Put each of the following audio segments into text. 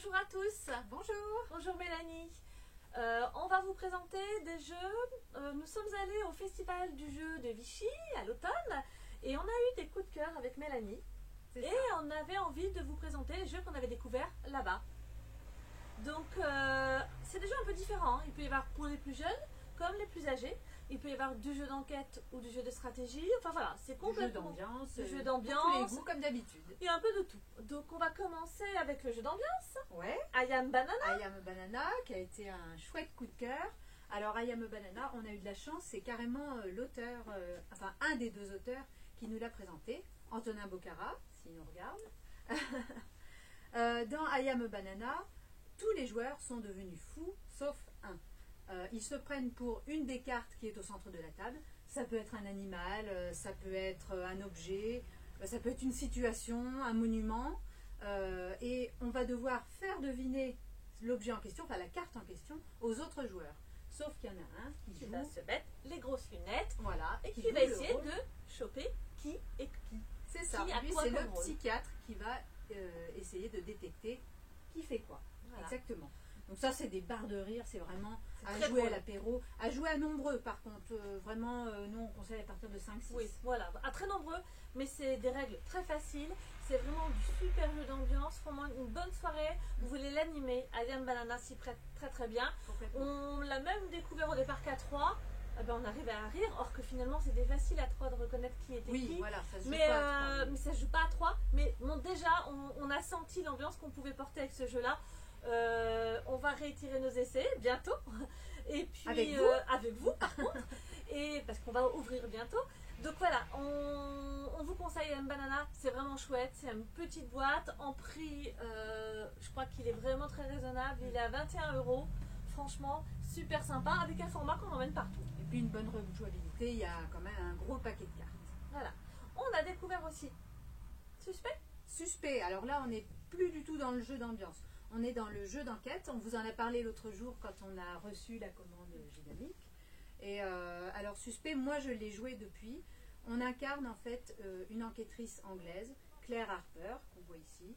Bonjour à tous. Bonjour. Bonjour Mélanie. On va vous présenter des jeux. Nous sommes allés au festival du jeu de Vichy à l'automne et on a eu des coups de cœur avec Mélanie. Et on avait envie de vous présenter les jeux qu'on avait découverts là-bas. Donc c'est des jeux un peu différents. Il peut y avoir pour les plus jeunes comme les plus âgés. Il peut y avoir du jeu d'enquête ou du jeu de stratégie. Enfin voilà, c'est complètement Du jeu d'ambiance. Tous les goûts comme d'habitude. Il y a un peu de tout. Donc on va commencer avec le jeu d'ambiance. Ouais. I Am Banana. I Am a Banana, qui a été un chouette coup de cœur. Alors I Am a Banana, on a eu de la chance, c'est carrément l'auteur, enfin un des deux auteurs qui nous l'a présenté, Antonin Bocara, s'il nous regarde. Dans I Am a Banana, tous les joueurs sont devenus fous, sauf un. Ils se prennent pour une des cartes qui est au centre de la table. Ça peut être un animal, ça peut être un objet, ça peut être une situation, un monument. Et on va devoir faire deviner l'objet en question, enfin la carte en question, aux autres joueurs. Sauf qu'il y en a un qui va se mettre les grosses lunettes, voilà, et qui va essayer de choper qui est qui. C'est ça, lui c'est le psychiatre qui va essayer de détecter qui fait quoi. Voilà. Exactement. Donc ça c'est des barres de rire, c'est vraiment à jouer à l'apéro, à jouer à nombreux par contre, vraiment nous on conseille à partir de 5-6. Oui, voilà, à très nombreux, mais c'est des règles très faciles, c'est vraiment du super jeu d'ambiance, vraiment une bonne soirée, vous voulez l'animer, I Am Banana s'y prête très très bien. On l'a même découvert au départ qu'à 3, on arrivait à rire, or que finalement c'était facile à 3 de reconnaître qui était qui. Voilà, ça se joue pas à 3. Mais ça se joue pas à 3, mais bon, déjà on a senti l'ambiance qu'on pouvait porter avec ce jeu-là. On va réitérer nos essais bientôt et puis avec vous par contre et parce qu'on va ouvrir bientôt, donc voilà, on vous conseille un banana, c'est vraiment chouette, c'est une petite boîte en prix, je crois qu'il est vraiment très raisonnable, il est à 21 €, franchement super sympa, avec un format qu'on emmène partout et puis une bonne rejouabilité, il y a quand même un gros paquet de cartes. Voilà, on a découvert aussi Suspect. Alors là on n'est plus du tout dans le jeu d'ambiance. On est dans le jeu d'enquête. On vous en a parlé l'autre jour quand on a reçu la commande Gidamic. Et alors Suspect, moi je l'ai joué depuis. On incarne en fait une enquêtrice anglaise, Claire Harper, qu'on voit ici,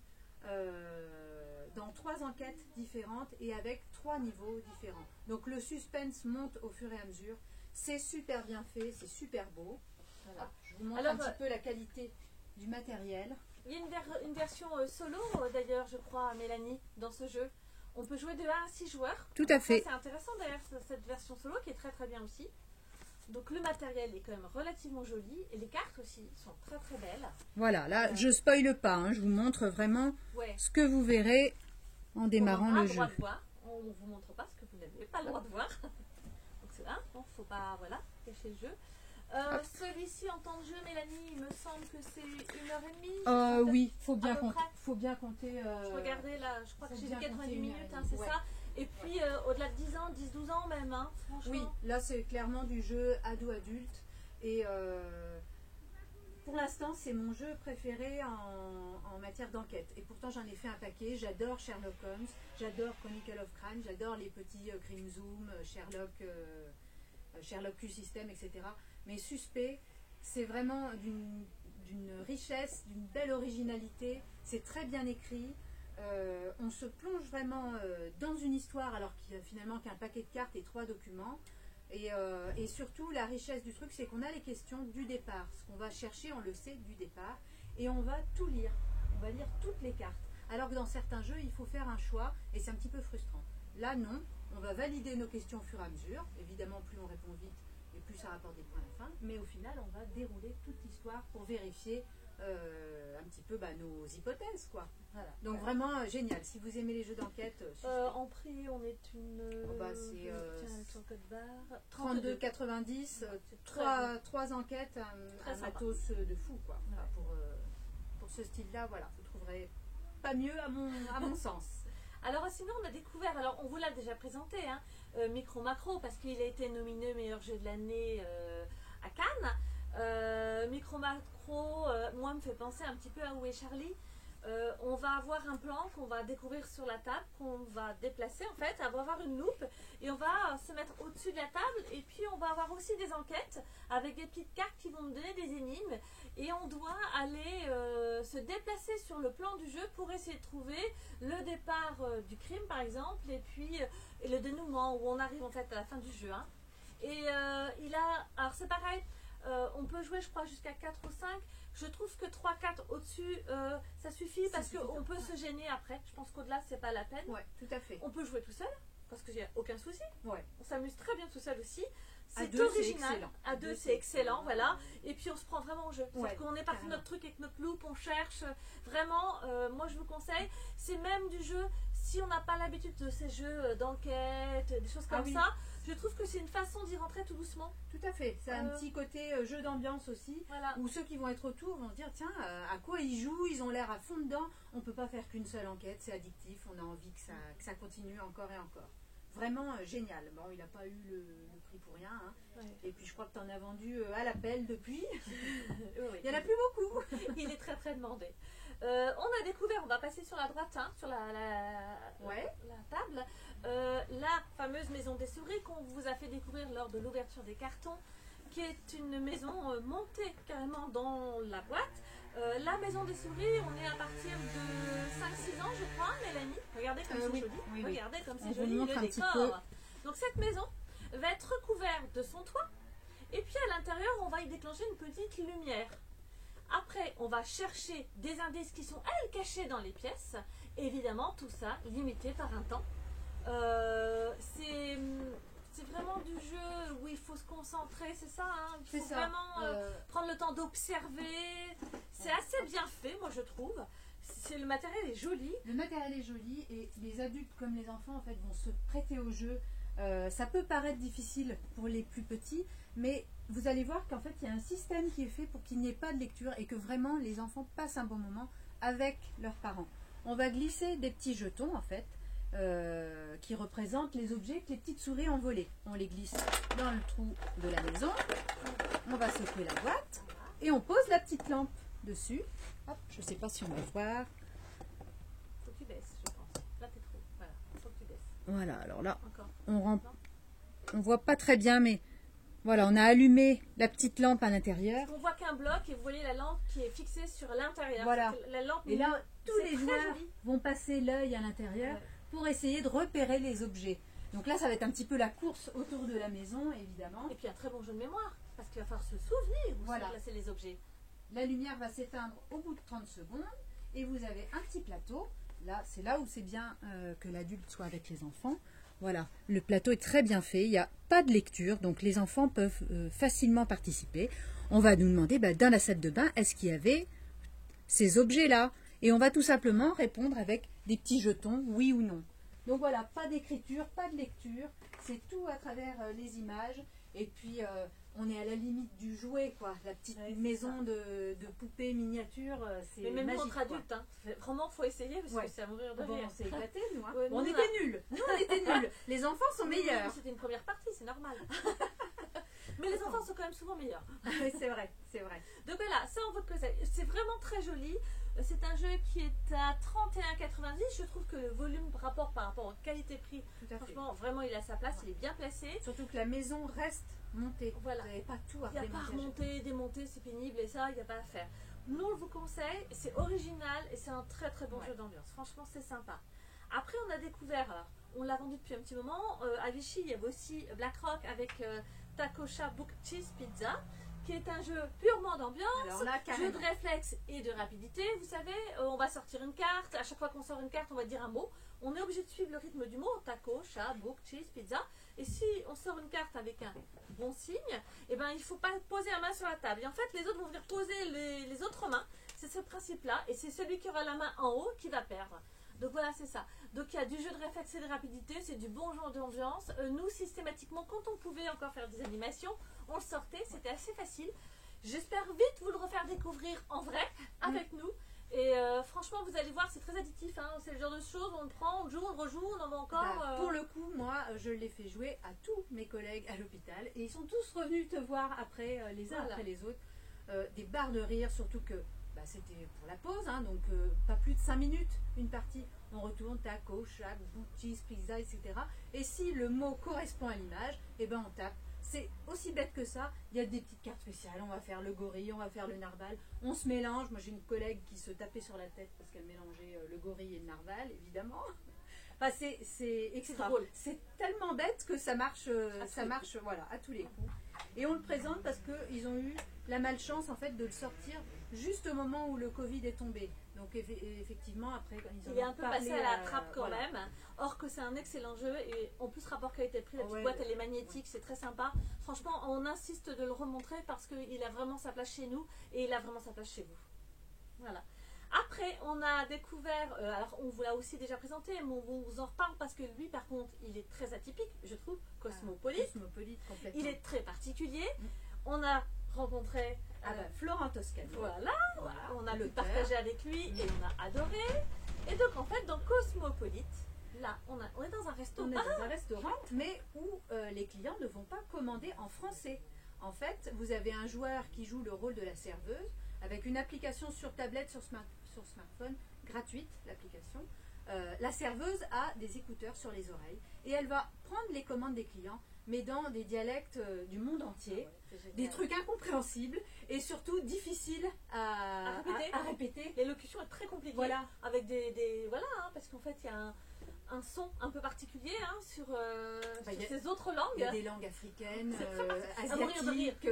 dans 3 enquêtes différentes et avec 3 niveaux différents. Donc le suspense monte au fur et à mesure. C'est super bien fait, c'est super beau. Voilà. Je vous montre un petit peu la qualité du matériel. Il y a une version solo d'ailleurs, je crois, Mélanie, dans ce jeu. On peut jouer de 1 à 6 joueurs. Tout à fait. C'est intéressant d'ailleurs cette version solo qui est très très bien aussi. Donc le matériel est quand même relativement joli et les cartes aussi sont très très belles. Voilà, là je spoile pas, hein, je vous montre vraiment ce que vous verrez en démarrant le jeu. On ne vous montre pas ce que vous n'avez pas le droit de voir. Donc c'est là, il ne faut pas cacher le jeu. Celui-ci en temps de jeu, Mélanie, il me semble que c'est 1h30. Oui, faut bien compter. Je regardais là, je crois que j'ai 90 minutes, hein, c'est ça. Et puis au-delà de 10 ans, 10-12 ans même, hein, franchement. Oui, là c'est clairement du jeu ado-adulte. Et pour l'instant, c'est mon jeu préféré en matière d'enquête. Et pourtant, j'en ai fait un paquet. J'adore Sherlock Holmes, j'adore Chronicle of Crime, j'adore les petits Crime Zoom, Sherlock Q-System, etc. Mais Suspect, c'est vraiment d'une richesse, d'une belle originalité. C'est très bien écrit. On se plonge vraiment dans une histoire alors qu'il y a finalement qu'un paquet de cartes et 3 documents. Et surtout, la richesse du truc, c'est qu'on a les questions du départ. Ce qu'on va chercher, on le sait du départ. Et on va tout lire. On va lire toutes les cartes. Alors que dans certains jeux, il faut faire un choix et c'est un petit peu frustrant. Là, non. On va valider nos questions au fur et à mesure. Évidemment, plus on répond vite, et plus ça rapporte des points à la fin. Mais au final, on va dérouler toute l'histoire pour vérifier un petit peu nos hypothèses, quoi. Voilà. Donc vraiment génial. Si vous aimez les jeux d'enquête, en prix, on est c'est 32,90. 32,90. 3 enquêtes, un matos de fou, quoi. Ouais. Enfin, pour ce style-là, voilà, vous trouverez pas mieux à mon sens. Alors sinon on a découvert, alors on vous l'a déjà présenté, hein, Micro Macro, parce qu'il a été nominé meilleur jeu de l'année à Cannes. Micro Macro, moi me fait penser un petit peu à Où est Charlie. On va avoir un plan qu'on va découvrir sur la table, qu'on va déplacer en fait, on va avoir une loupe et on va se mettre au-dessus de la table et puis on va avoir aussi des enquêtes avec des petites cartes qui vont nous donner des énigmes et on doit aller se déplacer sur le plan du jeu pour essayer de trouver le départ l'histoire du crime par exemple, et puis et le dénouement où on arrive en fait à la fin du jeu. Hein. Et alors c'est pareil, on peut jouer je crois jusqu'à 4 ou 5. Je trouve que 3-4 au-dessus, ça suffit parce qu'on peut se gêner après. Je pense qu'au-delà, c'est pas la peine. Ouais, tout à fait. On peut jouer tout seul, parce qu'il n'y a aucun souci. Ouais. On s'amuse très bien tout seul aussi. C'est original. À deux, c'est excellent, voilà. Et puis on se prend vraiment au jeu. Ouais, C'est qu'on est parti de notre truc avec notre loupe, on cherche. Vraiment, moi je vous conseille, c'est même du jeu, si on n'a pas l'habitude de ces jeux d'enquête, des choses comme ça, je trouve que c'est une façon d'y rentrer tout doucement. Tout à fait. C'est un petit côté jeu d'ambiance aussi, voilà. Où ceux qui vont être autour vont se dire, tiens, à quoi ils jouent, ils ont l'air à fond dedans. On ne peut pas faire qu'une seule enquête, c'est addictif, on a envie que ça continue encore et encore. Vraiment génial. Bon, il n'a pas eu le prix pour rien. Hein. Ouais. Et puis je crois que tu en as vendu à l'appel depuis. Oui. Il n'y en a plus beaucoup. Il est très très demandé. On a découvert, on va passer sur la droite, hein, sur la table, la fameuse maison des souris qu'on vous a fait découvrir lors de l'ouverture des cartons, qui est une maison montée carrément dans la boîte. La maison des souris, on est à partir de 5-6 ans, je crois, Mélanie. Regardez comme c'est joli. Oui. Regardez comme c'est joli le décor. Donc cette maison va être recouverte de son toit. Et puis à l'intérieur, on va y déclencher une petite lumière. Après, on va chercher des indices qui sont, elles, cachés dans les pièces. Évidemment, tout ça limité par un temps. C'est vraiment du jeu où il faut se concentrer, c'est ça, hein. Il faut vraiment prendre le temps d'observer. C'est assez bien fait, moi je trouve. Le matériel est joli. Le matériel est joli et les adultes comme les enfants en fait vont se prêter au jeu. Ça peut paraître difficile pour les plus petits, mais vous allez voir qu'en fait il y a un système qui est fait pour qu'il n'y ait pas de lecture et que vraiment les enfants passent un bon moment avec leurs parents. On va glisser des petits jetons en fait. Qui représentent les objets que les petites souris ont volés. On les glisse dans le trou de la maison, on va secouer la boîte et on pose la petite lampe dessus. Hop, je ne sais pas si on va voir. Faut que tu baisses, je pense. Là, t'es trop. Voilà, faut que tu baisses. Voilà, alors là, encore. On voit pas très bien, mais voilà, on a allumé la petite lampe à l'intérieur. On voit qu'un bloc et vous voyez la lampe qui est fixée sur l'intérieur. Voilà. La lampe, et là, tous les joueurs vont passer l'œil à l'intérieur. Ouais. Pour essayer de repérer les objets. Donc là, ça va être un petit peu la course autour de la maison, évidemment. Et puis un très bon jeu de mémoire, parce qu'il va falloir se souvenir où sont placés les objets. La lumière va s'éteindre au bout de 30 secondes, et vous avez un petit plateau. Là, c'est là où c'est bien que l'adulte soit avec les enfants. Voilà, le plateau est très bien fait, il n'y a pas de lecture, donc les enfants peuvent facilement participer. On va nous demander, dans la salle de bain, est-ce qu'il y avait ces objets-là ? Et on va tout simplement répondre avec des petits jetons, oui ou non. Donc voilà, pas d'écriture, pas de lecture, c'est tout à travers les images. Et puis on est à la limite du jouet, quoi. La petite maison de poupées miniatures, c'est magique. Mais même entre adultes, hein. Vraiment, il faut essayer parce que c'est à mourir de rire. On s'est éclatés, nous. Hein. On était nuls. Nous, on était nuls. Les enfants sont meilleurs. C'était une première partie, c'est normal. Mais les enfants sont quand même souvent meilleurs. C'est vrai, c'est vrai. Donc voilà, ça on voit que c'est vraiment très joli. C'est un jeu qui est à 31,90. Je trouve que le volume rapport par rapport aux qualité-prix, franchement, vraiment il a sa place, il est bien placé. Surtout que la maison reste montée. Voilà. Vous n'avez pas tout à démonter. Il n'y a pas à remonter, démonter, c'est pénible et ça, il n'y a pas à faire. Nous, on vous conseille, c'est original et c'est un très très bon jeu d'ambiance. Franchement, c'est sympa. Après, on a découvert, alors, on l'a vendu depuis un petit moment, à Vichy, il y avait aussi Black Rock avec Takosha Book Cheese Pizza, qui est un jeu purement d'ambiance, jeu de réflexe et de rapidité. Vous savez, on va sortir une carte, à chaque fois qu'on sort une carte, on va dire un mot. On est obligé de suivre le rythme du mot, taco, chat, book, cheese, pizza. Et si on sort une carte avec un bon signe, eh ben, il ne faut pas poser la main sur la table. Et en fait, les autres vont venir poser les autres mains. C'est ce principe-là. Et c'est celui qui aura la main en haut qui va perdre. Donc voilà, c'est ça. Donc il y a du jeu de réflexe et de rapidité, c'est du bon genre d'ambiance. Nous, systématiquement, quand on pouvait encore faire des animations, on le sortait, c'était assez facile. J'espère vite vous le refaire découvrir en vrai, avec nous. Et franchement, vous allez voir, c'est très addictif. Hein. C'est le genre de choses, on le prend, on le joue, on le rejoue, on en va encore. Pour le coup, moi, je l'ai fait jouer à tous mes collègues à l'hôpital. Et ils sont tous revenus te voir après, les uns après les autres. Des barres de rire, surtout que c'était pour la pause, hein, donc pas plus de 5 minutes une partie. On retourne taco, chat, book, cheese, pizza, etc. Et si le mot correspond à l'image, eh ben on tape. C'est aussi bête que ça. Il y a des petites cartes spéciales. On va faire le gorille, on va faire le narval. On se mélange. Moi, j'ai une collègue qui se tapait sur la tête parce qu'elle mélangeait le gorille et le narval, évidemment. Enfin, c'est extra. drôle. C'est tellement bête que ça marche, voilà, à tous les coups. Et on le présente parce qu'ils ont eu la malchance en fait de le sortir juste au moment où le Covid est tombé. Donc effectivement, après, ils ont il est un peu passé à la trappe quand voilà. même. Or que c'est un excellent jeu et en plus rapport qualité-prix, la petite boîte elle est magnétique, c'est très sympa. Franchement, on insiste de le remontrer parce qu'il a vraiment sa place chez nous et il a vraiment sa place chez vous. Voilà. Après, on a découvert, alors on vous l'a aussi déjà présenté, mais on vous en reparle parce que lui, par contre, il est très atypique, je trouve, Cosmopolite. Cosmopolite, complètement. Il est très particulier. On a rencontré Florent Toscano. Voilà, on a pu partager avec lui et on a adoré. Et donc, en fait, dans Cosmopolite, là, on est dans un restaurant. On est dans un restaurant, mais où les clients ne vont pas commander en français. En fait, vous avez un joueur qui joue le rôle de la serveuse avec une application sur tablette, sur smartphone, gratuite, l'application. La serveuse a des écouteurs sur les oreilles et elle va prendre les commandes des clients, mais dans des dialectes du monde entier, des trucs incompréhensibles et surtout difficiles à répéter. L'élocution est très compliquée, voilà. Avec voilà, hein, parce qu'en fait il y a un son un peu particulier hein, sur ces autres langues. Il y a des langues africaines, à mourir de rire. asiatiques.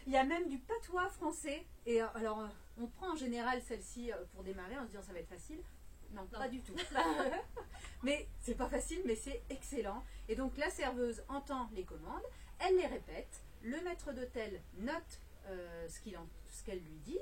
Il y a même du patois français. Et alors, on prend en général celle-ci pour démarrer en se disant ça va être facile. Non, pas du tout. Mais c'est pas facile, mais c'est excellent. Et donc la serveuse entend les commandes, elle les répète, le maître d'hôtel note ce qu'elle lui dit,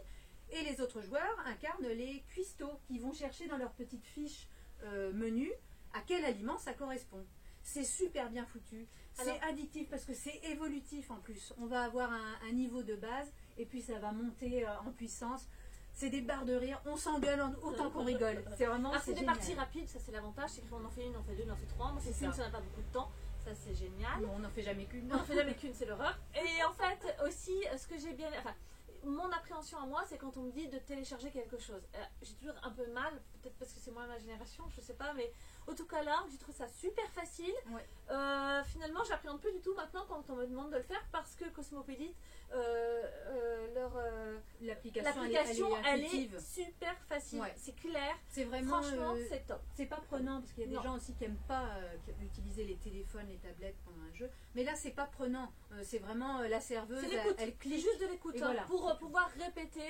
et les autres joueurs incarnent les cuistots qui vont chercher dans leur petite fiche menu à quel aliment ça correspond. C'est super bien foutu, c'est additif parce que c'est évolutif en plus. On va avoir un niveau de base et puis ça va monter en puissance. C'est des barres de rire, on s'engueule autant qu'on rigole. C'est vraiment c'est des parties rapides, ça c'est l'avantage, c'est qu'on en fait une, on en fait deux, on en fait trois. Moi c'est une, ça n'a pas beaucoup de temps, ça c'est génial. Non, on n'en fait jamais qu'une. On n'en fait jamais qu'une, c'est l'horreur. Et en fait aussi, ce que j'ai bien... Enfin, mon appréhension à moi, c'est quand on me dit de télécharger quelque chose. J'ai toujours un peu mal, peut-être parce que c'est moi ma génération, je sais pas, mais en tout cas là, j'ai trouvé ça super facile. Ouais. Finalement, j'appréhende plus du tout maintenant quand on me demande de le faire parce que Cosmopolite, l'application, elle est super facile. Ouais. C'est clair. C'est vraiment, franchement, c'est top. C'est pas prenant parce qu'il y a des gens aussi qui n'aiment pas utiliser les téléphones, les tablettes pendant un jeu. Mais là, c'est pas prenant. C'est vraiment la serveuse, elle clique. C'est juste de l'écoute voilà. pour pouvoir répéter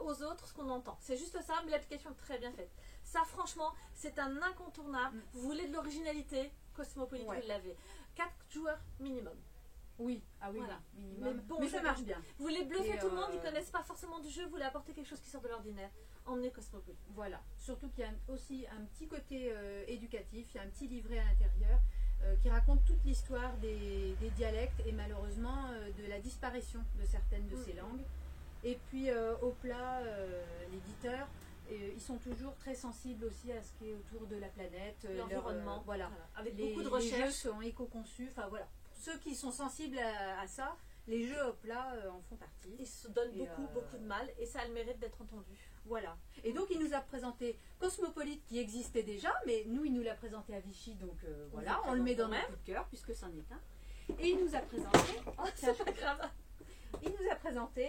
aux autres ce qu'on entend. C'est juste ça, mais l'application est très bien faite. Ça, franchement, c'est un incontournable. Vous voulez de l'originalité, Cosmopolite, vous l'avez. 4 joueurs minimum. Oui, voilà. Minimum. Mais ça marche bien. Vous voulez bluffer tout le monde, ils ne connaissent pas forcément du jeu, vous voulez apporter quelque chose qui sort de l'ordinaire. Emmenez Cosmopolite. Voilà. Surtout qu'il y a aussi un petit côté éducatif, il y a un petit livret à l'intérieur qui raconte toute l'histoire des dialectes et malheureusement de la disparition de certaines de ces langues. Et puis au plat, l'éditeur, ils sont toujours très sensibles aussi à ce qui est autour de la planète, l'environnement. Voilà. Avec beaucoup de recherches. Les jeux sont éco-conçus, enfin voilà. Ceux qui sont sensibles à ça, les jeux hop là en font partie. Ils se donnent beaucoup de mal et ça a le mérite d'être entendu. Voilà. Et donc il nous a présenté Cosmopolite qui existait déjà, mais nous il nous l'a présenté à Vichy, donc voilà, on le met dans notre coup de cœur puisque c'en est un. Et il nous a présenté. C'est pas grave. Il nous a présenté.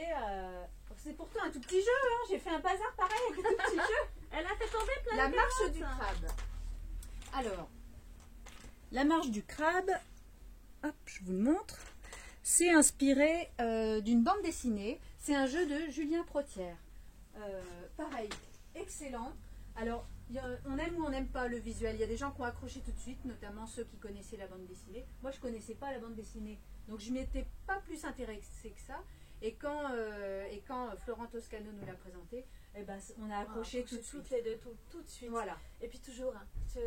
C'est pourtant un tout petit jeu, hein, j'ai fait un bazar pareil avec un tout petit jeu. Elle a fait tomber plein La de marche carottes. du crabe. Alors, la marche du crabe. Hop, je vous le montre. C'est inspiré d'une bande dessinée. C'est un jeu de Julien Protière. Pareil, excellent. Alors, on aime ou on n'aime pas le visuel. Il y a des gens qui ont accroché tout de suite, notamment ceux qui connaissaient la bande dessinée. Moi, je ne connaissais pas la bande dessinée, donc je ne m'étais pas plus intéressée que ça. Et quand Florent Toscano nous l'a présenté, eh ben, on a accroché tout de suite. Les deux, tout de suite. Voilà. Et puis toujours, hein,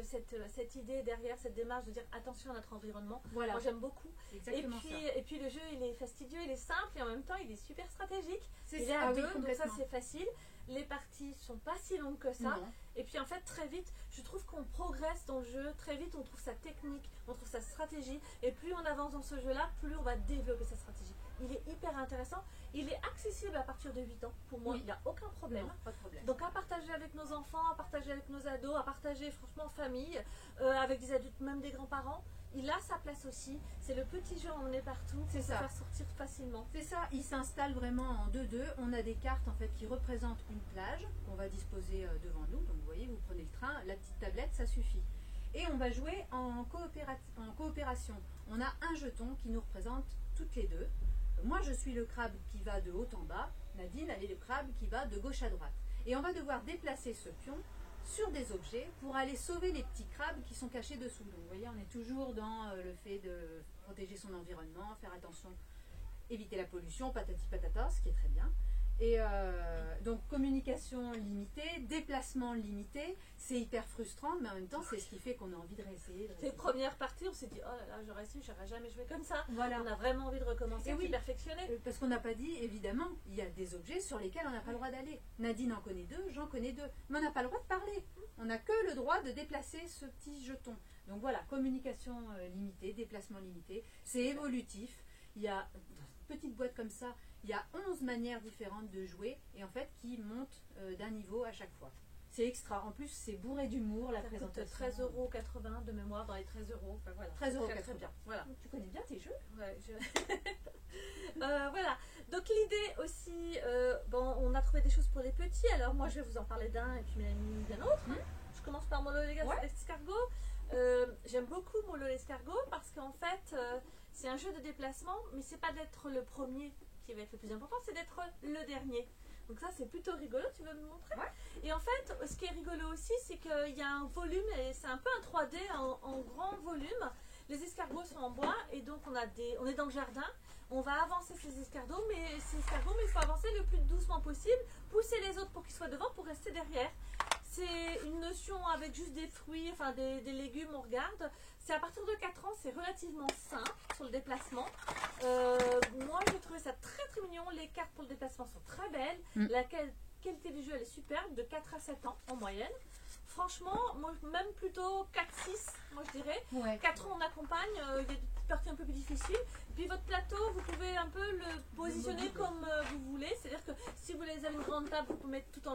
cette idée derrière, cette démarche de dire attention à notre environnement. Voilà. Moi, j'aime beaucoup. Exactement Et puis le jeu, il est fastidieux, il est simple et en même temps, il est super stratégique. C'est il ça, est à oui, deux, donc ça, complètement. c'est facile. Les parties sont pas si longues que ça. Non. Et puis en fait, très vite, je trouve qu'on progresse dans le jeu. Très vite, on trouve sa technique, on trouve sa stratégie. Et plus on avance dans ce jeu-là, plus on va développer sa stratégie. Il est hyper intéressant. Il est accessible à partir de 8 ans. Pour moi, il n'y a aucun problème. Non, pas de problème. Donc à partager avec nos enfants, à partager avec nos ados, à partager franchement en famille, avec des adultes, même des grands-parents. Il a sa place aussi. C'est le petit jeu à emmener partout. C'est ça. Faire sortir facilement. C'est ça, il s'installe vraiment en 2-2. On a des cartes en fait qui représentent une plage qu'on va disposer devant nous. Donc vous voyez, vous prenez le train, la petite tablette, ça suffit. Et on va jouer en coopération. On a un jeton qui nous représente toutes les deux. Moi, je suis le crabe qui va de haut en bas. Nadine, elle est le crabe qui va de gauche à droite. Et on va devoir déplacer ce pion sur des objets pour aller sauver les petits crabes qui sont cachés dessous. Donc, vous voyez, on est toujours dans le fait de protéger son environnement, faire attention, éviter la pollution, patati patata, ce qui est très bien. Et donc communication limitée, déplacement limité, c'est hyper frustrant, mais en même temps c'est ce qui fait qu'on a envie de réessayer. Les premières parties, on s'est dit, oh là là, j'aurais su, j'aurais jamais joué comme ça. Voilà. On a vraiment envie de recommencer, de perfectionner. Parce qu'on n'a pas dit, évidemment, il y a des objets sur lesquels on n'a pas le droit d'aller. Nadine en connaît deux, j'en connais deux. Mais on n'a pas le droit de parler. On n'a que le droit de déplacer ce petit jeton. Donc voilà, communication limitée, déplacement limité, c'est évolutif. Il y a dans une petite boîte comme ça, il y a 11 manières différentes de jouer et en fait qui montent d'un niveau à chaque fois. C'est extra. En plus, c'est bourré d'humour la présentation. 13,80 € de mémoire dans les 13 €. Enfin, voilà. 13,80 €. Très bien. Voilà. Tu connais bien tes jeux? Ouais, voilà. Donc l'idée aussi, bon, on a trouvé des choses pour les petits. Alors moi, je vais vous en parler d'un et puis Mélanie d'un autre. Je commence par Mollo l'escargot. J'aime beaucoup Mollo l'escargot parce qu'en fait, c'est un jeu de déplacement, mais c'est pas d'être le premier qui va être le plus important, c'est d'être le dernier. Donc ça, c'est plutôt rigolo, tu veux me montrer? Ouais. Et en fait, ce qui est rigolo aussi, c'est qu'il y a un volume, et c'est un peu un 3D en grand volume. Les escargots sont en bois, et donc on est dans le jardin. On va avancer ces escargots, mais il faut avancer le plus doucement possible, pousser les autres pour qu'ils soient devant, pour rester derrière. C'est une notion avec juste des fruits, enfin des légumes, on regarde. C'est à partir de 4 ans, c'est relativement simple sur le déplacement. Moi, j'ai trouvé ça très très mignon. Les cartes pour le déplacement sont très belles. La qualité du jeu, elle est superbe, de 4 à 7 ans en moyenne. Franchement, moi, même plutôt 4-6, moi je dirais. Ouais. 4 ans, on accompagne, il y a des petites parties un peu plus difficiles. Puis votre plateau, vous pouvez un peu le positionner comme vous voulez. C'est-à-dire que si vous avez une grande table, vous pouvez mettre tout en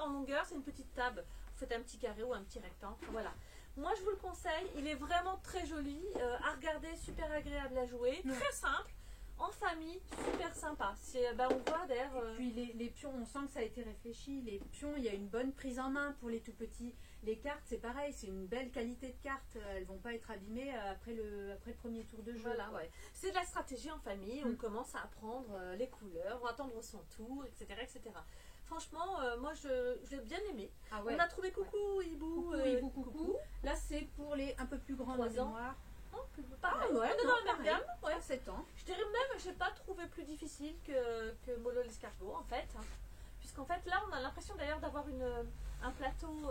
longueur, c'est une petite table. Vous faites un petit carré ou un petit rectangle. Voilà. Moi, je vous le conseille. Il est vraiment très joli à regarder, super agréable à jouer, très simple. En famille, super sympa. On voit d'ailleurs. Et puis les pions, on sent que ça a été réfléchi. Les pions, il y a une bonne prise en main pour les tout petits. Les cartes, c'est pareil, c'est une belle qualité de cartes. Elles vont pas être abîmées après le premier tour de jeu. Voilà, ouais. C'est de la stratégie en famille. On commence à apprendre les couleurs, on va attendre son tour, etc., etc. Franchement, moi, je l'ai bien aimé. Ah ouais. On a trouvé Coucou Hibou. Coucou. Là, c'est pour les un peu plus grands de mémoire. Non, pareil. On est dans la même gamme. Ouais. 7 ans. Je dirais même, je n'ai pas trouvé plus difficile que Mollo l'escargot, en fait. Puisqu'en fait, là, on a l'impression d'ailleurs d'avoir un plateau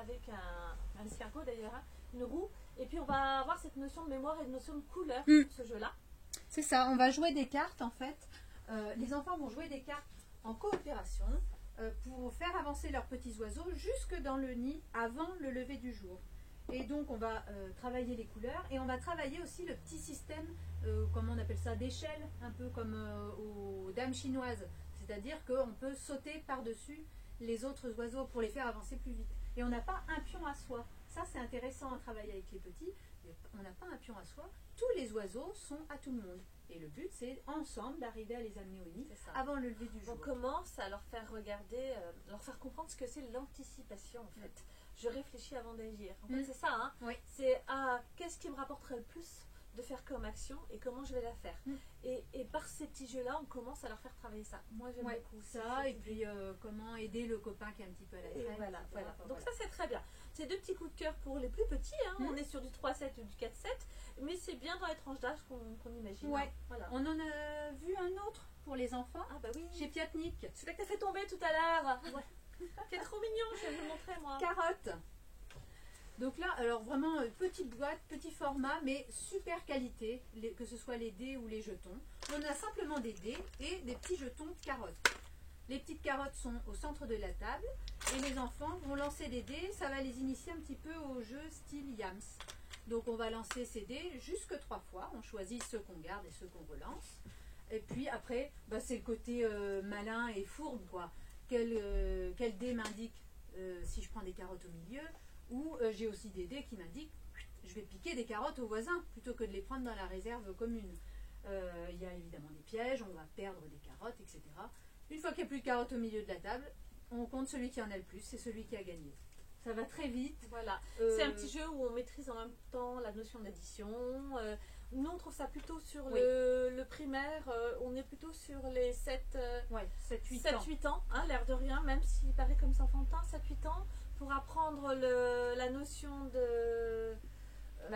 avec un escargot d'ailleurs, une roue. Et puis, on va avoir cette notion de mémoire et de notion de couleur sur ce jeu-là. C'est ça, on va jouer des cartes, en fait. Les enfants vont jouer des cartes en coopération pour faire avancer leurs petits oiseaux jusque dans le nid avant le lever du jour. Et donc on va travailler les couleurs et on va travailler aussi le petit système, comment on appelle ça, d'échelle, un peu comme aux dames chinoises. C'est-à-dire qu'on peut sauter par-dessus les autres oiseaux pour les faire avancer plus vite. Et on n'a pas un pion à soi. Ça, c'est intéressant à travailler avec les petits. On n'a pas un pion à soi. Tous les oiseaux sont à tout le monde. Et le but, c'est ensemble d'arriver à les amener au nid avant le lever du jour. On commence à leur faire regarder, leur faire comprendre ce que c'est l'anticipation, en fait. Je réfléchis avant d'agir. En fait, c'est ça, hein. Oui. C'est qu'est-ce qui me rapporterait le plus de faire comme action et comment je vais la faire. Et par ces petits jeux-là, on commence à leur faire travailler ça. Moi, j'aime beaucoup ça. Et puis, comment aider le copain qui est un petit peu à la traîne. Voilà. Donc ça, c'est très bien. C'est 2 petits coups de cœur pour les plus petits. Hein. On est sur du 3-7 ou du 4-7. Mais c'est bien dans les tranches d'âge qu'on imagine. Ouais. Hein. Voilà. On en a vu un autre pour les enfants. Ah bah oui. Chez Piatnik. Celui que tu as fait tomber tout à l'heure. C'est trop mignon, je vais vous le montrer moi. Carotte. Donc là, alors vraiment petite boîte, petit format, mais super qualité, que ce soit les dés ou les jetons. On a simplement des dés et des petits jetons carottes. Les petites carottes sont au centre de la table et les enfants vont lancer des dés. Ça va les initier un petit peu au jeu style Yams. Donc on va lancer ces dés jusque 3 fois. On choisit ceux qu'on garde et ceux qu'on relance. Et puis après, c'est le côté malin et fourbe, quoi. Quel dé m'indique si je prends des carottes au milieu, ou j'ai aussi des dés qui m'indiquent je vais piquer des carottes aux voisins plutôt que de les prendre dans la réserve commune. Il y a évidemment des pièges, on va perdre des carottes, etc. Une fois qu'il n'y a plus de carottes au milieu de la table, on compte celui qui en a le plus, c'est celui qui a gagné. ça va très vite. Voilà. C'est un petit jeu où on maîtrise en même temps la notion d'addition. Nous, on trouve ça plutôt sur le primaire. On est plutôt sur les 7-8 ans. Hein, l'air de rien, même s'il paraît comme ça enfantin, 7-8 ans, pour apprendre la notion de...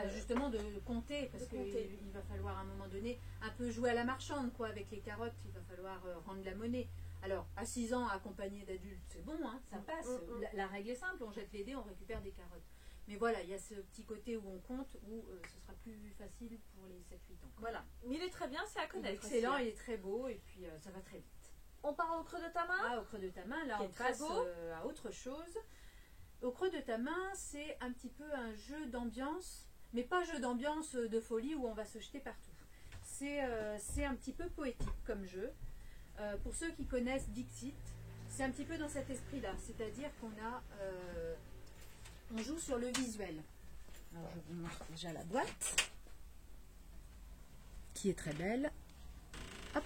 justement de compter, parce qu'il va falloir à un moment donné un peu jouer à la marchande, quoi, avec les carottes, il va falloir rendre la monnaie. Alors, à 6 ans, accompagné d'adultes, c'est bon, hein, ça passe. La règle est simple, on jette les dés, on récupère des carottes. Mais voilà, il y a ce petit côté où on compte, où ce sera plus facile pour les 7-8 ans. Voilà, mais il est très bien, c'est à connaître. Il est excellent, il est très beau, et puis ça va très vite. On part au creux de ta main. Ah, au creux de ta main, là on passe à autre chose. Au creux de ta main, c'est un petit peu un jeu d'ambiance, mais pas jeu d'ambiance de folie où on va se jeter partout. C'est un petit peu poétique comme jeu. Pour ceux qui connaissent Dixit, c'est un petit peu dans cet esprit-là, c'est-à-dire on joue sur le visuel. Alors je vous montre déjà la boîte, qui est très belle. Hop.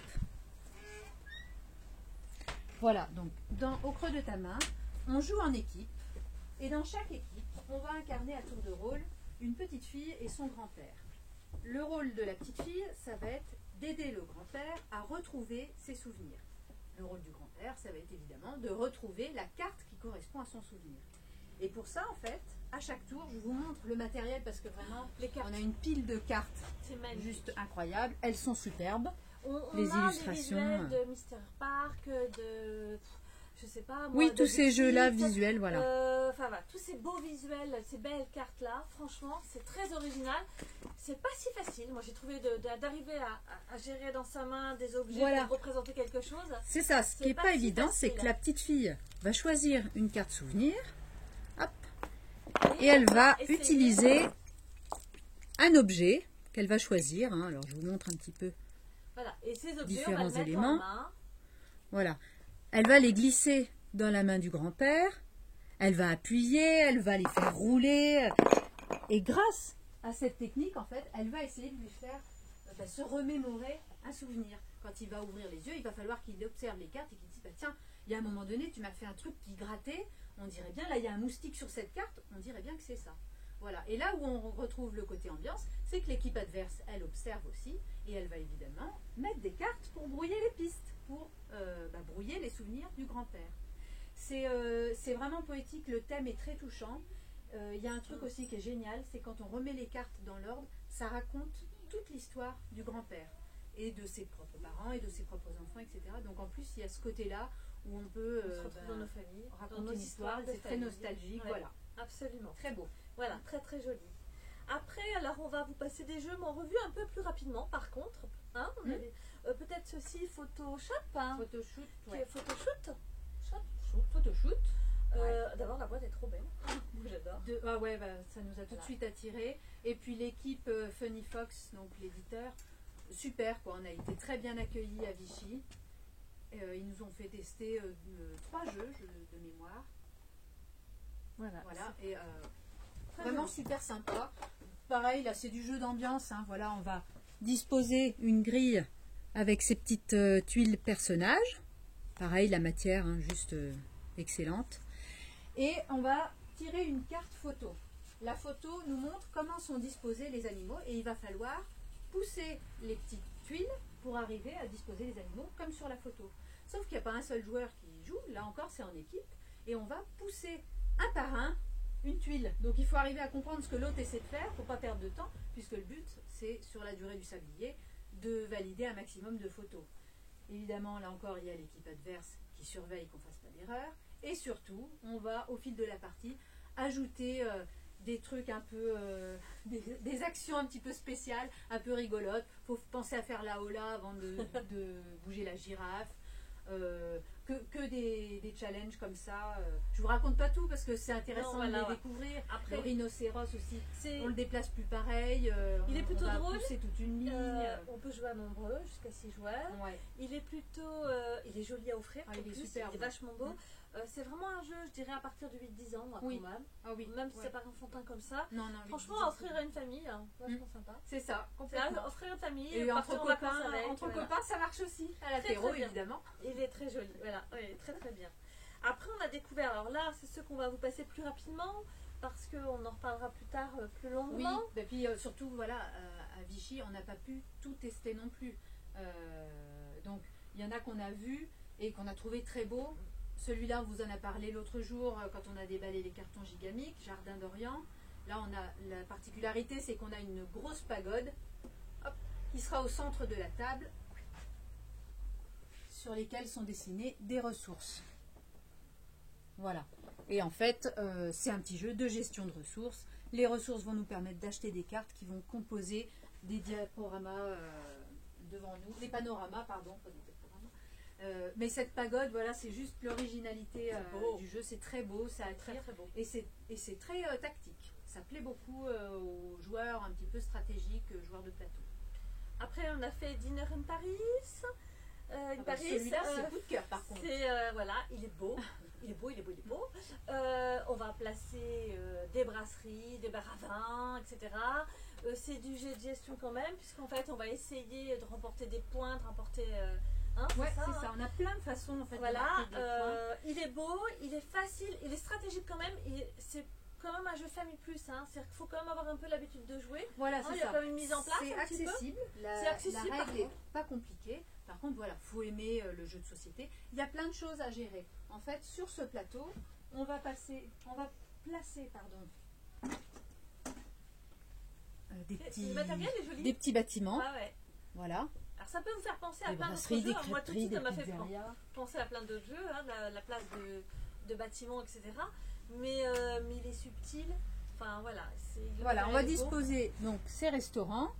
Voilà, donc au creux de ta main, on joue en équipe, et dans chaque équipe, on va incarner à tour de rôle une petite fille et son grand-père. Le rôle de la petite fille, ça va être d'aider le grand-père à retrouver ses souvenirs. Le rôle du grand-père, ça va être évidemment de retrouver la carte qui correspond à son souvenir. Et pour ça, en fait, à chaque tour, je vous montre le matériel parce que vraiment, on a une pile de cartes juste incroyable. Elles sont superbes. Les illustrations. Les visuels de Mister Park, je sais pas. Oui, tous ces jeux-là visuels, voilà. Enfin voilà, tous ces beaux visuels, ces belles cartes-là, franchement, c'est très original. C'est pas si facile. Moi, j'ai trouvé d'arriver à gérer dans sa main des objets pour représenter quelque chose. C'est ça. Ce qui n'est pas évident, c'est que la petite fille va choisir une carte souvenir. Hop. Et elle va utiliser un objet qu'elle va choisir. Hein. Alors, je vous montre un petit peu. Voilà. Et ces objets, différents on va les éléments. mettre en main. Voilà. Elle va les glisser dans la main du grand-père. Elle va appuyer, elle va les faire rouler. Et grâce à cette technique, en fait, elle va essayer de lui faire se remémorer un souvenir. Quand il va ouvrir les yeux, il va falloir qu'il observe les cartes et qu'il dise bah, tiens, il y a un moment donné, tu m'as fait un truc qui grattait. On dirait bien, là, il y a un moustique sur cette carte. On dirait bien que c'est ça. Voilà. Et là où on retrouve le côté ambiance, c'est que l'équipe adverse, elle observe aussi. Et elle va évidemment mettre des cartes pour brouiller les pistes, pour brouiller les souvenirs du grand-père. C'est vraiment poétique, le thème est très touchant. Il y a un truc aussi qui est génial, c'est quand on remet les cartes dans l'ordre, ça raconte toute l'histoire du grand-père et de ses propres parents et de ses propres enfants, etc. Donc en plus, il y a ce côté-là où on peut se retrouve dans nos familles, raconter dans nos une histoire, c'est très nostalgique. Ouais, voilà. Absolument. Très beau. Voilà, très très joli. Après, alors on va vous passer des jeux en revue un peu plus rapidement, par contre. Hein, peut-être ceci, Photoshop. Hein, Photoshoot. Photoshoot. Photoshoot. D'abord, la boîte est trop belle. J'adore. Ah ouais, ça nous a tout de suite attiré. Et puis l'équipe Funny Fox, donc l'éditeur, super quoi. On a été très bien accueillis à Vichy. Ils nous ont fait tester 3 jeux de mémoire. Voilà. Et vraiment super sympa. Pareil, là c'est du jeu d'ambiance. Hein. Voilà, on va disposer une grille avec ces petites tuiles personnages. Pareil, la matière, hein, juste excellente. Et on va tirer une carte photo. La photo nous montre comment sont disposés les animaux et il va falloir pousser les petites tuiles pour arriver à disposer les animaux comme sur la photo. Sauf qu'il n'y a pas un seul joueur qui joue, là encore c'est en équipe, et on va pousser un par un une tuile. Donc il faut arriver à comprendre ce que l'autre essaie de faire pour ne pas perdre de temps, puisque le but c'est sur la durée du sablier de valider un maximum de photos. Évidemment, là encore, il y a l'équipe adverse qui surveille qu'on ne fasse pas d'erreur. Et surtout, on va, au fil de la partie, ajouter des trucs un peu... des actions un petit peu spéciales, un peu rigolotes. Il faut penser à faire la hola avant de bouger la girafe. Que des challenges comme ça. Je vous raconte pas tout parce que c'est intéressant de les découvrir. Après, le rhinocéros aussi, on le déplace plus pareil. Il est plutôt drôle. C'est toute une ligne. On peut jouer à nombreux, jusqu'à 6 joueurs. Ouais. Il est plutôt, il est joli à offrir. Il est super. Il est vachement beau. C'est vraiment un jeu, je dirais, à partir de 8-10 ans, moi, quand même. Ah oui. Même si c'est pas enfantin comme ça. Non, franchement, à offrir à une famille, vachement sympa. C'est ça, complètement. Offrir à une famille, et entre copains, ça marche aussi. À l'apéro, évidemment. Il est très joli, voilà, oui, très très bien. Après, on a découvert, alors là, c'est ceux qu'on va vous passer plus rapidement, parce qu'on en reparlera plus tard, plus Oui, longuement. et puis surtout, voilà, à Vichy, on n'a pas pu tout tester non plus. Donc, il y en a qu'on a vu et qu'on a trouvé très beau. Celui-là, on vous en a parlé l'autre jour quand on a déballé les cartons gigamiques, Jardin d'Orient. Là, on a la particularité, c'est qu'on a une grosse pagode, hop, qui sera au centre de la table, sur lesquelles sont dessinées des ressources. Voilà. Et en fait, c'est un petit jeu de gestion de ressources. Les ressources vont nous permettre d'acheter des cartes qui vont composer des diaporamas devant nous, des panoramas, pardon, pas des diaporamas. Mais cette pagode, voilà, c'est juste l'originalité du jeu. C'est très beau, ça attire, Très, très beau. et c'est très tactique. Ça plaît beaucoup aux joueurs un petit peu stratégiques, joueurs de plateau. Après, on a fait Dinner in Paris. Celui-là, c'est coup de cœur, par contre. Voilà, il est beau. Il est beau, il est beau, il est beau. On va placer des brasseries, des bars à vin, etc. C'est du jeu de gestion quand même, puisqu'en fait, on va essayer de remporter des points, de remporter... Ouais, c'est hein. ça. On a plein de façons, en fait, Voilà, de marquer des points. il est beau, il est facile, il est stratégique quand même. C'est quand même un jeu famille plus, hein. C'est-à-dire qu'il faut quand même avoir un peu l'habitude de jouer. Voilà, Hein, c'est il y a ça. quand même une mise en place C'est un petit peu. accessible. C'est accessible, La par règle n'est contre. pas compliquée. Par contre, voilà, faut aimer le jeu de société. Il y a plein de choses à gérer. En fait, sur ce plateau, on va placer, Le matériel est joli. des petits bâtiments. Ah ouais. Voilà. Alors ça peut vous faire penser à Des plein d'autres brasseries, jeux. des Alors, moi tout de crêperies, suite des ça m'a fait pizzerias. penser à plein d'autres jeux, hein, la place de bâtiments, etc. Mais il est subtil. Enfin voilà. Voilà, on va il est beau. disposer donc ces restaurants,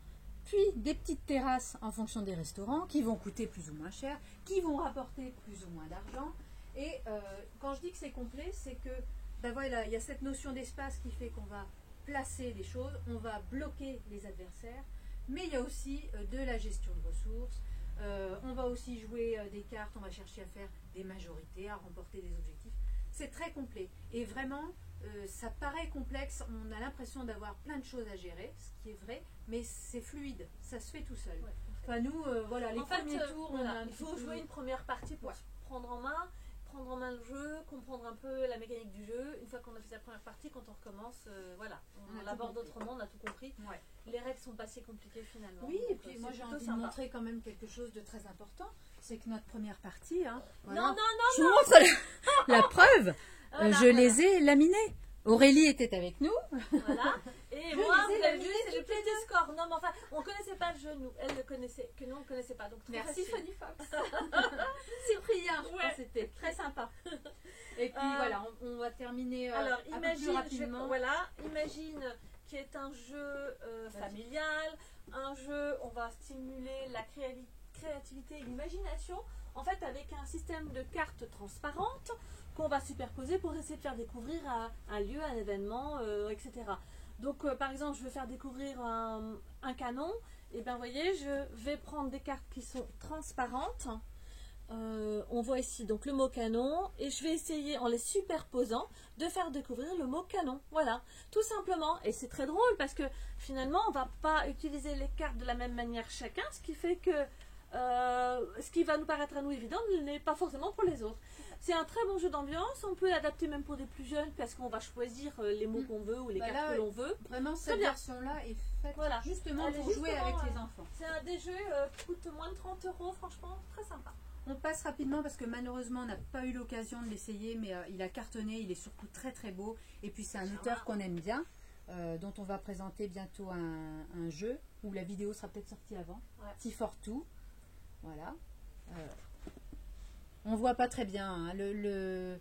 puis des petites terrasses en fonction des restaurants qui vont coûter plus ou moins cher, qui vont rapporter plus ou moins d'argent. Et quand je dis que c'est complet, c'est que ben voilà, il y a cette notion d'espace qui fait qu'on va placer les choses, on va bloquer les adversaires, mais il y a aussi de la gestion de ressources. On va aussi jouer des cartes, on va chercher à faire des majorités, à remporter des objectifs. C'est très complet. Et vraiment, ça paraît complexe, on a l'impression d'avoir plein de choses à gérer, ce qui est vrai, mais c'est fluide, ça se fait tout seul. Ouais. Enfin, nous, voilà, les En fait, premiers tours, on a voilà, un il petit faut peu- jouer une première partie pour Ouais. se prendre en main le jeu, comprendre un peu la mécanique du jeu. Une fois qu'on a fait sa première partie, quand on recommence, voilà, On a on tout l'aborde compris. autrement, on a tout compris. Ouais. Les règles sont pas si compliquées finalement. Oui, Donc, et puis moi c'est j'ai plutôt envie de sympa. montrer quand même quelque chose de très important, c'est que notre première partie, hein, voilà. Non, non, Je vous montre la preuve, Voilà, je les ai laminés. Aurélie était avec nous. Voilà. Et Je moi, les ai vous avez vu, laminés c'est le toutes les petit score. Non, mais enfin, on connaissait pas le jeu, nous. Elle le connaissait, que nous on ne connaissait pas. Donc, très Merci facile. Fanny Fox. Cyprien, je Ouais. pense que c'était très sympa. Et puis voilà, on va terminer Alors, un peu plus imagine, rapidement. imagine qui est un jeu familial, un jeu, on va stimuler la créativité et l'imagination, en fait avec un système de cartes transparentes qu'on va superposer pour essayer de faire découvrir un lieu, un événement, etc. Donc, par exemple, je veux faire découvrir un canon, et bien, vous voyez, je vais prendre des cartes qui sont transparentes. On voit ici donc le mot canon et je vais essayer en les superposant de faire découvrir le mot canon, voilà, tout simplement. Et c'est très drôle parce que finalement on va pas utiliser les cartes de la même manière chacun, ce qui fait que ce qui va nous paraître à nous évident n'est pas forcément pour les autres. C'est un très bon jeu d'ambiance, on peut l'adapter même pour des plus jeunes parce qu'on va choisir les mots qu'on veut ou les Bah cartes là, que l'on veut. Vraiment, cette bien. version-là est faite Voilà. justement Elle est pour jouer justement, avec les enfants. C'est un des jeux qui coûte moins de 30 €, franchement, très sympa. On passe rapidement parce que malheureusement on n'a pas eu l'occasion de l'essayer, mais il a cartonné, il est surtout très très beau. Et puis c'est un auteur qu'on aime bien, dont on va présenter bientôt un jeu, où la vidéo sera peut-être sortie avant. Ouais. T42. Voilà. On voit pas très bien. Hein,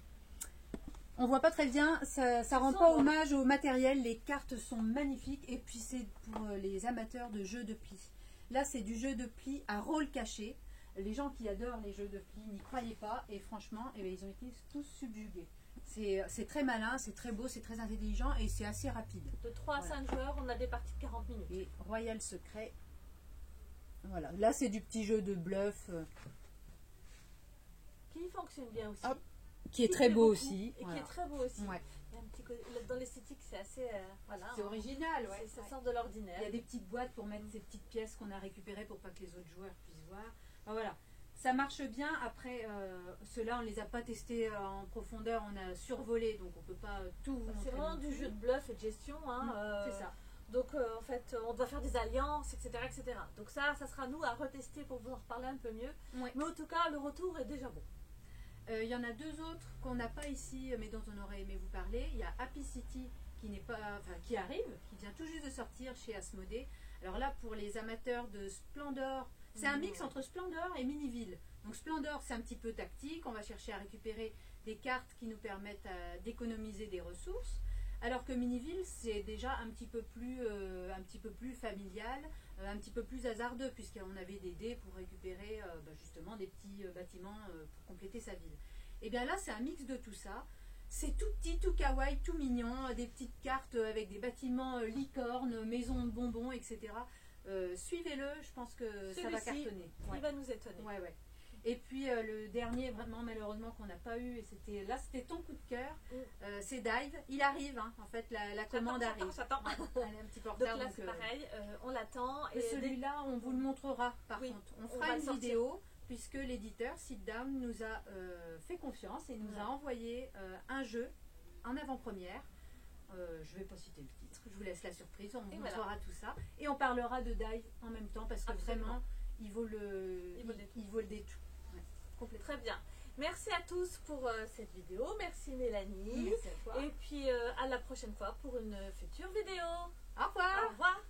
on voit pas très bien, ça rend pas sombre. hommage au matériel, les cartes sont magnifiques et puis c'est pour les amateurs de jeux de pli. Là c'est du jeu de pli à rôle caché. Les gens qui adorent les jeux de pli n'y croyaient pas et franchement eh bien, ils ont été tous subjugués. C'est très malin, c'est très beau, c'est très intelligent et c'est assez rapide. De 3 à 5 joueurs, on a des parties de 40 minutes. Et Royal Secret, voilà, là c'est du petit jeu de bluff Qui fonctionne bien aussi. Hop, qui est Qui très plaît beau beaucoup aussi. Et Voilà. qui est très beau aussi. Ouais. Il y a un petit côté- dans l'esthétique, c'est assez. Voilà. C'est original, ouais. Ça Ouais. sort de l'ordinaire. Il y a des petites boîtes pour mettre ces petites pièces qu'on a récupérées pour pas que les autres joueurs puissent voir. Enfin, voilà. Ça marche bien. Après, ceux-là, on ne les a pas testés en profondeur, on a survolé, donc on ne peut pas tout vous C'est montrer vraiment non du plus. jeu de bluff et de gestion. Hein, C'est ça. Donc en fait, on doit faire des alliances, etc., etc. Donc ça sera nous à retester pour vous en reparler un peu mieux. Ouais. Mais en tout cas, le retour est déjà bon. Il y en a deux autres qu'on n'a pas ici, mais dont on aurait aimé vous parler. Il y a Happy City qui arrive, qui vient tout juste de sortir chez Asmodée. Alors là, pour les amateurs de Splendor, c'est un mix entre Splendor et Miniville. Donc Splendor, c'est un petit peu tactique. On va chercher à récupérer des cartes qui nous permettent d'économiser des ressources. Alors que Miniville, c'est déjà un petit peu plus familial, un petit peu plus hasardeux, puisqu'on avait des dés pour récupérer justement des petits bâtiments pour compléter sa ville. Et bien là, c'est un mix de tout ça. C'est tout petit, tout kawaii, tout mignon, des petites cartes avec des bâtiments licornes, maisons de bonbons, etc. Suivez-le, je pense que ça va cartonner. Il va nous étonner. Ouais, ouais. Et puis le dernier, vraiment malheureusement qu'on n'a pas eu, et c'était ton coup de cœur, c'est Dive. Il arrive, hein, en fait, la commande arrive. J'attends. Elle est un petit peu en retard. Donc là, c'est pareil, on l'attend. Et celui-là, on vous le montrera par Oui, contre. On fera une vidéo, puisque l'éditeur, Sit Down, nous a fait confiance et nous a envoyé un jeu en avant-première. Je ne vais pas citer le titre, je vous laisse la surprise, on vous montrera tout ça. Et on parlera de Dive en même temps, parce que vraiment, il vaut le détour. Très bien. Merci à tous pour cette vidéo. Merci Mélanie. Merci à toi. Et puis à la prochaine fois pour une future vidéo. Au revoir. Au revoir.